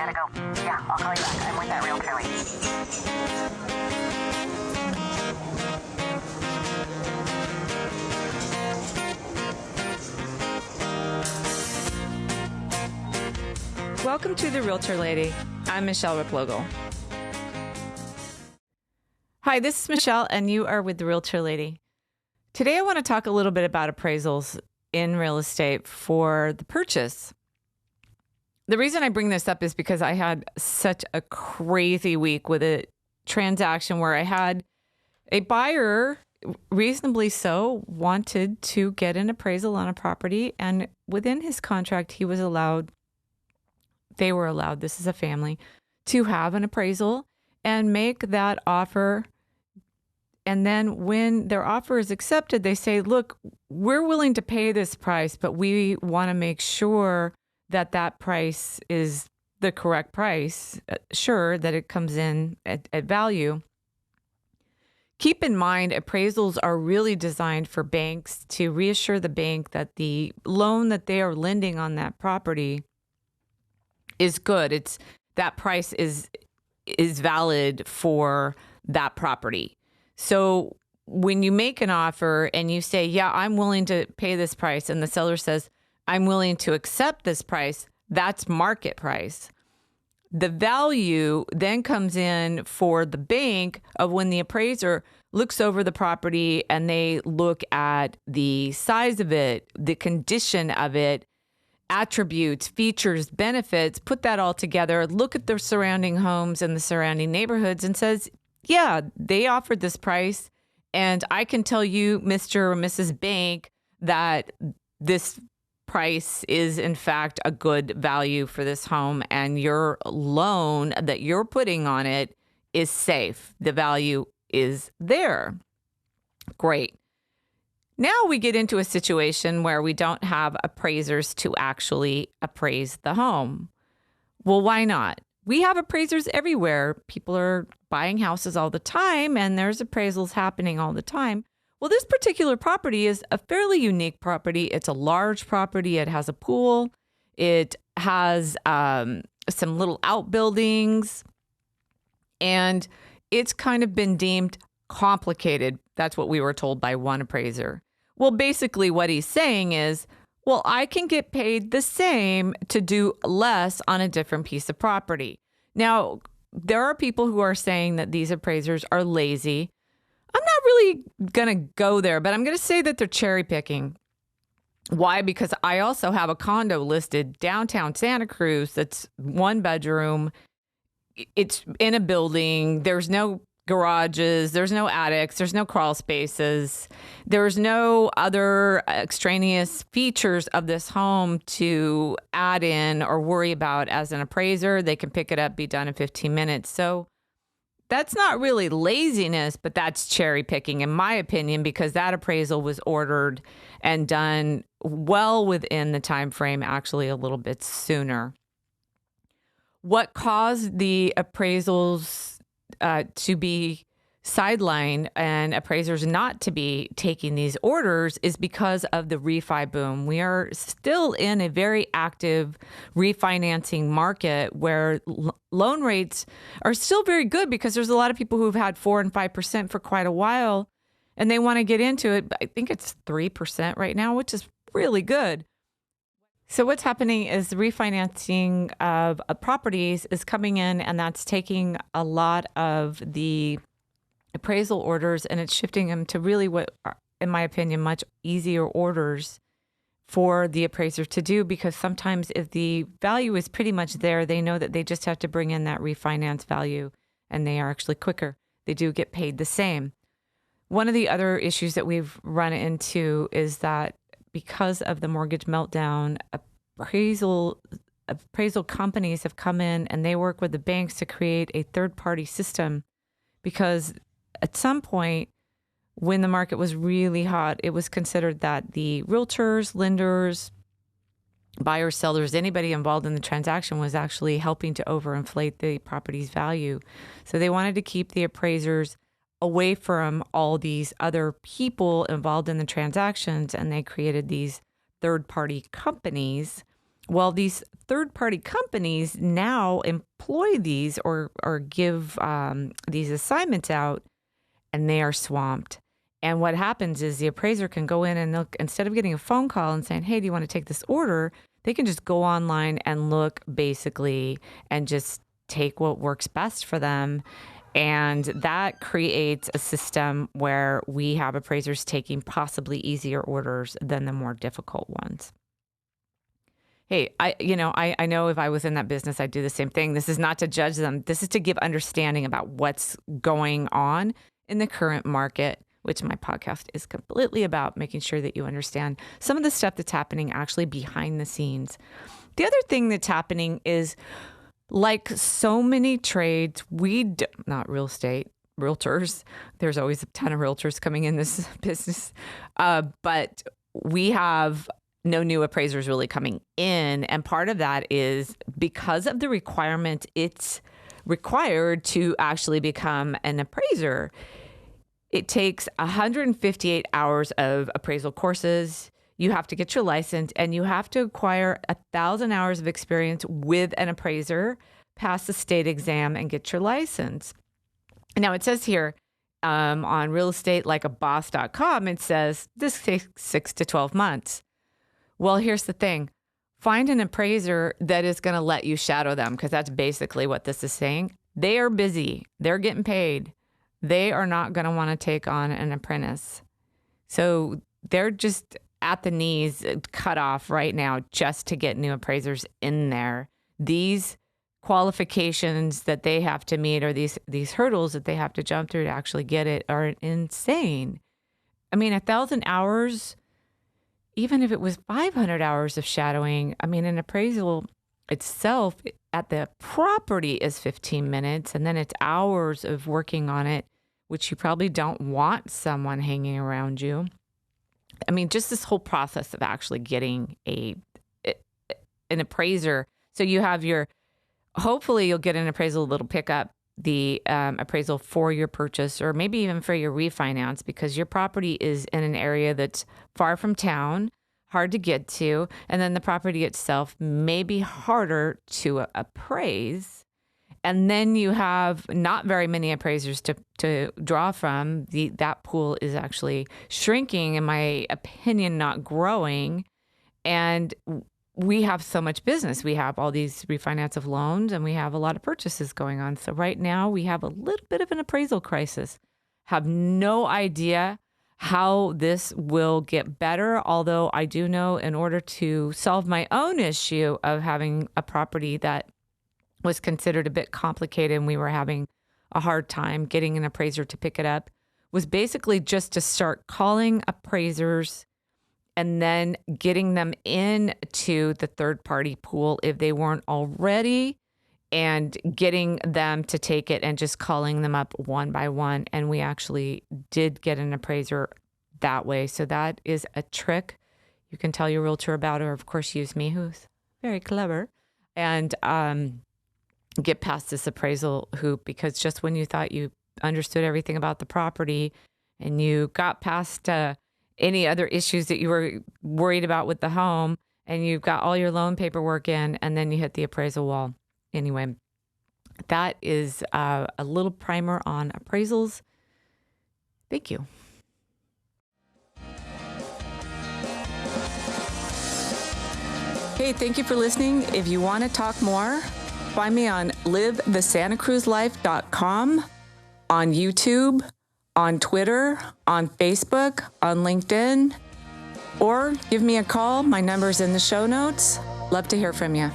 Gotta go. Yeah, I'll call you back. I'm with that realtor lady. Welcome to The Realtor Lady. I'm Michele Replogle. Hi, this is Michele, and you are with The Realtor Lady. Today, I want to talk a little bit about appraisals in real estate for the purchase. The reason I bring this up is because I had such a crazy week with a transaction where I had a buyer, reasonably so, wanted to get an appraisal on a property, and within his contract, they were allowed, this is a family, to have an appraisal and make that offer. And then when their offer is accepted, they say, look, we're willing to pay this price, but we want to make sure that that price is the correct price, sure, that it comes in at value. Keep in mind, appraisals are really designed for banks to reassure the bank that the loan that they are lending on that property is good. That price is valid for that property. So when you make an offer and you say, yeah, I'm willing to pay this price, and the seller says, I'm willing to accept this price, that's market price. The value then comes in for the bank of when the appraiser looks over the property and they look at the size of it, the condition of it, attributes, features, benefits, put that all together, look at the surrounding homes and the surrounding neighborhoods and says, yeah, they offered this price, and I can tell you, Mr. or Mrs. Bank, that this price is in fact a good value for this home, and your loan that you're putting on it is safe. The value is there. Great. Now we get into a situation where we don't have appraisers to actually appraise the home. Well, why not? We have appraisers everywhere. People are buying houses all the time, and there's appraisals happening all the time. Well, this particular property is a fairly unique property. It's a large property. It has a pool. It has some little outbuildings, and it's kind of been deemed complicated. That's what we were told by one appraiser. Well, basically what he's saying is, well, I can get paid the same to do less on a different piece of property. Now, there are people who are saying that these appraisers are lazy. I'm not really going to go there, but I'm going to say that they're cherry picking. Why? Because I also have a condo listed downtown Santa Cruz that's one bedroom. It's in a building. There's no garages, there's no attics, there's no crawl spaces, there's no other extraneous features of this home to add in or worry about as an appraiser. They can pick it up, be done in 15 minutes. So that's not really laziness, but that's cherry picking, in my opinion, because that appraisal was ordered and done well within the time frame, actually a little bit sooner. What caused the appraisals to be sidelined and appraisers not to be taking these orders is because of the refi boom. We are still in a very active refinancing market where loan rates are still very good because there's a lot of people who've had 4 and 5% for quite a while and they want to get into it. But I think it's 3% right now, which is really good. So what's happening is the refinancing of properties is coming in, and that's taking a lot of the appraisal orders and it's shifting them to really what are, in my opinion, much easier orders for the appraiser to do, because sometimes if the value is pretty much there, they know that they just have to bring in that refinance value and they are actually quicker. They do get paid the same. One of the other issues that we've run into is that because of the mortgage meltdown, appraisal companies have come in and they work with the banks to create a third-party system, because at some point when the market was really hot, it was considered that the realtors, lenders, buyers, sellers, anybody involved in the transaction was actually helping to overinflate the property's value. So they wanted to keep the appraisers away from all these other people involved in the transactions, and they created these third-party companies Well, these third-party companies now employ these or give these assignments out, and they are swamped. And what happens is the appraiser can go in and look, instead of getting a phone call and saying, hey, do you want to take this order? They can just go online and look basically and just take what works best for them. And that creates a system where we have appraisers taking possibly easier orders than the more difficult ones. Hey, I know if I was in that business, I'd do the same thing. This is not to judge them. This is to give understanding about what's going on in the current market, which my podcast is completely about, making sure that you understand some of the stuff that's happening actually behind the scenes. The other thing that's happening is, like so many trades, not real estate, realtors, there's always a ton of realtors coming in this business, but we have no new appraisers really coming in. And part of that is because of the requirement, it's required to actually become an appraiser. It takes 158 hours of appraisal courses. You have to get your license, and you have to acquire 1,000 hours of experience with an appraiser, pass the state exam, and get your license. Now, it says here on realestatelykeaboss.com, it says this takes 6 to 12 months. Well, here's the thing. Find an appraiser that is going to let you shadow them, because that's basically what this is saying. They are busy. They're getting paid. They are not going to want to take on an apprentice. So they're just at the knees, cut off right now just to get new appraisers in there. These qualifications that they have to meet, or these hurdles that they have to jump through to actually get it, are insane. I mean, 1,000 hours, even if it was 500 hours of shadowing, I mean, an appraisal itself at the property is 15 minutes, and then it's hours of working on it, which you probably don't want someone hanging around you. I mean, just this whole process of actually getting an appraiser. So you have hopefully you'll get an appraisal that'll pick up the appraisal for your purchase, or maybe even for your refinance, because your property is in an area that's far from town, hard to get to, and then the property itself may be harder to appraise. And then you have not very many appraisers to draw from. That pool is actually shrinking, in my opinion, not growing. And we have so much business. We have all these refinance of loans, and we have a lot of purchases going on. So right now we have a little bit of an appraisal crisis. Have no idea how this will get better, although I do know in order to solve my own issue of having a property that was considered a bit complicated and we were having a hard time getting an appraiser to pick it up, was basically just to start calling appraisers and then getting them into the third-party pool if they weren't already, and getting them to take it and just calling them up one by one. And we actually did get an appraiser that way. So that is a trick you can tell your realtor about, or of course use me, who's very clever, and get past this appraisal hoop, because just when you thought you understood everything about the property and you got past any other issues that you were worried about with the home, and you've got all your loan paperwork in, and then you hit the appraisal wall. Anyway, that is a little primer on appraisals. Thank you. Hey, thank you for listening. If you want to talk more, find me on livethesantacruzlife.com, on YouTube, on Twitter, on Facebook, on LinkedIn, or give me a call. My number's in the show notes. Love to hear from you.